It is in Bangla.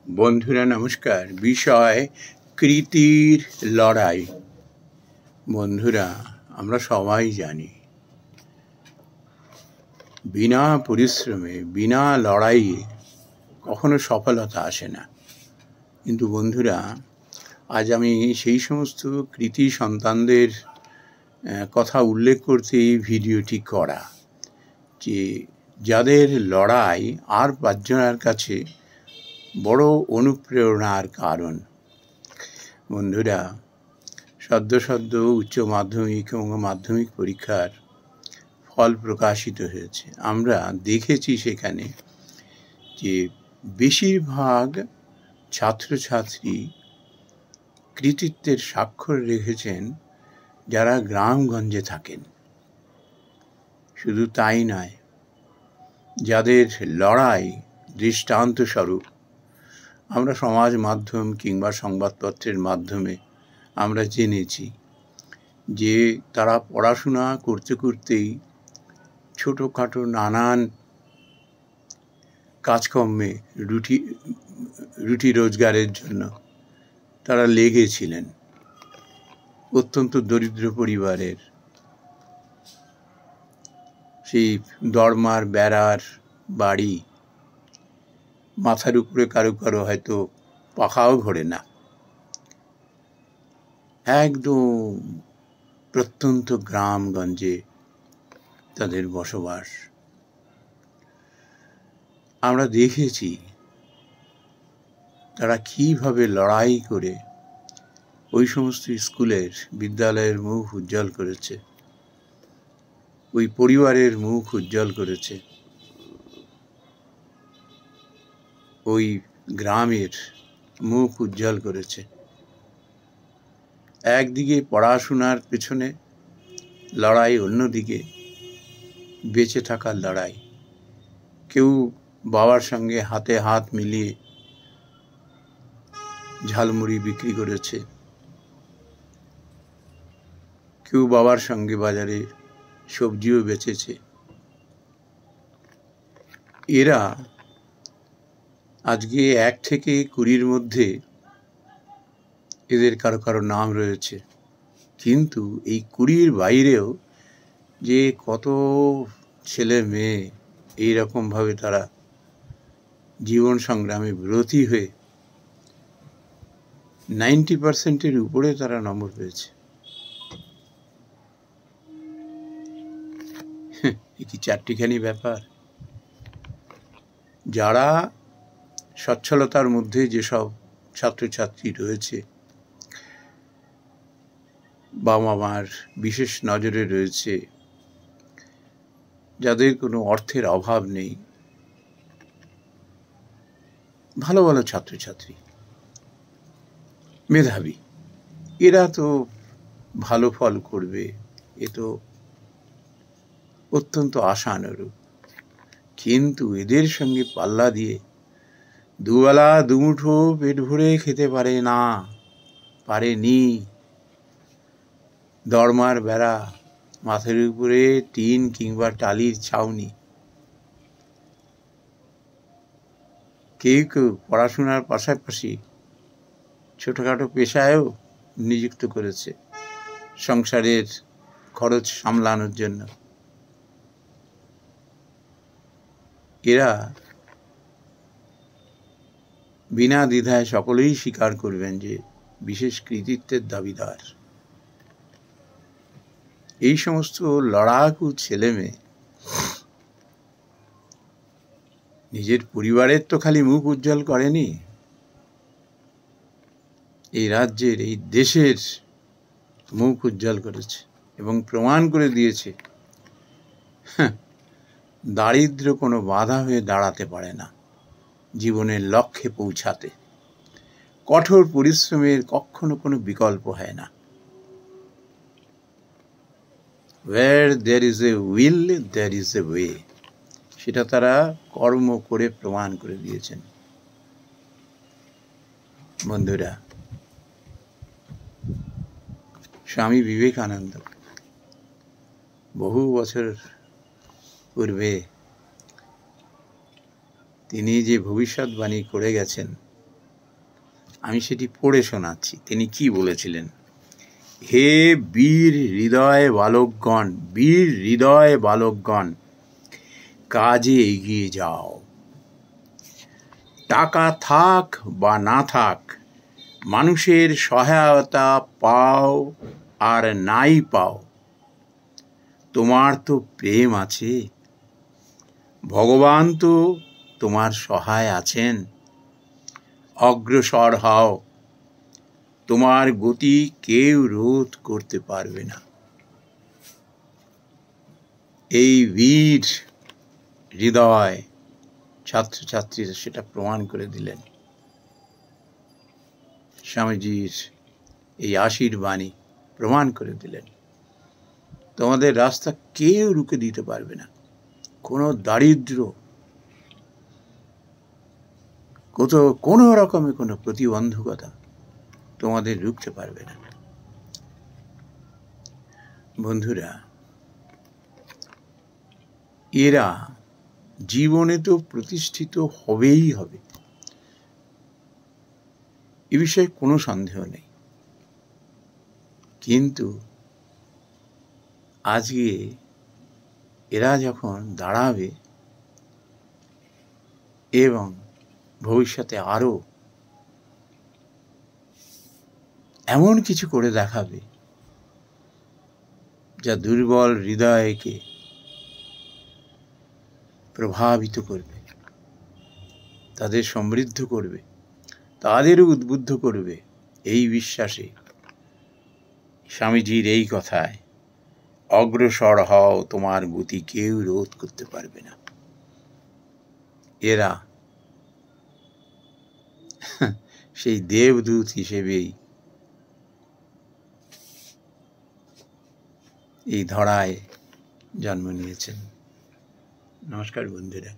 বন্ধুরা নমস্কার। বিষয় কৃতির লড়াই। বন্ধুরা, আমরা সবাই জানি বিনা পরিশ্রমে বিনা লড়াইয়ে কখনো সফলতা আসে না। কিন্তু বন্ধুরা, আজ আমি সেই সমস্ত কৃতি সন্তানদের কথা উল্লেখ করতে এই ভিডিওটি করা, যে যাদের লড়াই আর পাঁচজনের কাছে বড় অনুপ্রেরণার কারণ। বন্ধুরা, সদ্য উচ্চ মাধ্যমিক এবং মাধ্যমিক পরীক্ষার ফল প্রকাশিত হয়েছে। আমরা দেখেছি সেখানে যে বেশিরভাগ ছাত্রছাত্রী কৃতিত্বের স্বাক্ষর রেখেছেন যারা গ্রামগঞ্জে থাকেন। শুধু তাই নয়, যাদের লড়াই দৃষ্টান্তস্বরূপ আমরা সমাজ মাধ্যম কিংবা সংবাদপত্রের মাধ্যমে আমরা জেনেছি যে তারা পড়াশোনা করতে করতেই ছোটোখাটো নানান কাজকর্মে রুটি রোজগারের জন্য তারা লেগেছিলেন। অত্যন্ত দরিদ্র পরিবারের, সেই দরমার বেড়ার বাড়ি, মাথার উপরে কারো কারো হয়তো পাখাও ঘোরে না, একদম প্রত্যন্ত গ্রামগঞ্জে তাদের বসবাস। আমরা দেখেছি তারা কিভাবে লড়াই করে ওই সমস্ত স্কুলের, বিদ্যালয়ের মুখ উজ্জ্বল করেছে, ওই পরিবারের মুখ উজ্জ্বল করেছে, ওই গ্রামের মুখ উজ্জ্বল করেছে। একদিকে পড়াশোনার পেছনে লড়াই, অন্যদিকে বেঁচে থাকার লড়াই। কেউ বাবার সঙ্গে হাতে হাত মিলিয়ে ঝালমুড়ি বিক্রি করেছে, কেউ বাবার সঙ্গে বাজারে সবজিও বেচেছে। এরা আজকে 1 থেকে 20-র মধ্যে এদের কারো কারো নাম রয়েছে। কিন্তু এই 20-র বাইরেও যে কত ছেলে মেয়ে এইরকমভাবে তারা জীবন সংগ্রামে ব্রতী হয়ে 90%-এর উপরে তারা নম্বর পেয়েছে। কি চারটিখানি ব্যাপার। যারা সচ্ছলতার মধ্যে যেসব ছাত্রছাত্রী রয়েছে, বাবা মার বিশেষ নজরে রয়েছে, যাদের কোনো অর্থের অভাব নেই, ভালো ভালো ছাত্রছাত্রী, মেধাবী, এরা তো ভালো ফল করবে, এ তো অত্যন্ত আশানুরূপ। কিন্তু এদের সঙ্গে পাল্লা দিয়ে দুবেলা দুমুঠো পেট ভরে খেতে পারেনি। দরমার বেড়া, মাথার উপরে টিন কিংবা টালির ছাউনি। কেউ কেউ পড়াশোনার পাশাপাশি ছোটোখাটো পেশায়ও নিযুক্ত করেছে সংসারের খরচ সামলানোর জন্য। এরা বিনা দ্বিধায় সকলেই স্বীকার করবেন যে বিশেষ কৃতিত্বের দাবিদার। এই সমস্ত লড়াকু ছেলেমেয়ে নিজের পরিবারের তো খালি মুখ উজ্জ্বল করেনি, এই রাজ্যের, এই দেশের মুখ উজ্জ্বল করেছে এবং প্রমাণ করে দিয়েছে দারিদ্র্য কোনো বাধা হয়ে দাঁড়াতে পারে না জীবনের লক্ষ্যে পৌঁছাতে। কঠোর পরিশ্রমের কখনো কোনো বিকল্প হয় না। Where there is a will, there is a way, সেটা তারা কর্ম করে প্রমাণ করে দিয়েছেন। বন্ধুরা, স্বামী বিবেকানন্দ বহু বছর পূর্বে তিনি যে ভবিষ্যৎবাণী করে গেছেন আমি সেটি পড়ে শোনাচ্ছি তিনি কি বলেছিলেন। হে বীর হৃদয় বালকগণ, বীর হৃদয় বালকগণ, কাজে এগিয়ে যাও। টাকা থাক বা না থাক, মানুষের সহায়তা পাও আর নাই পাও, তোমার তো প্রেম আছে, ভগবান তো তোমার সহায় আছেন। অগ্রসর হও, তোমার গতি কেউ রোধ করতে পারবে না। এই বীর হৃদয় ছাত্রছাত্রীরা সেটা প্রমাণ করে দিলেন। স্বামীজির এই আশীর্বাণী প্রমাণ করে দিলেন, তোমাদের রাস্তা কেউ রুখে দিতে পারবে না। কোনো দারিদ্র, কোনো রকমে কোনো প্রতিবন্ধকতা তোমাদের রুখতে পারবে না। বন্ধুরা, এরা জীবনে তো প্রতিষ্ঠিত হবেই হবে, এ বিষয়ে কোনো সন্দেহ নেই। কিন্তু আজকে এরা যখন দাঁড়াবে এবং ভবিষ্যতে আরো এমন কিছু করে দেখাবে যা দুর্বল হৃদয়কে প্রভাবিত করবে, তাদের সমৃদ্ধ করবে, তাদেরও উদ্বুদ্ধ করবে, এই বিশ্বাসে স্বামীজির এই কথায়, অগ্রসর হও, তোমার গতি কেউ রোধ করতে পারবে না। এরা সেই দেবদূত হিসেবেই এই ধরায় জন্ম নিয়েছেন। নমস্কার বন্ধুরা।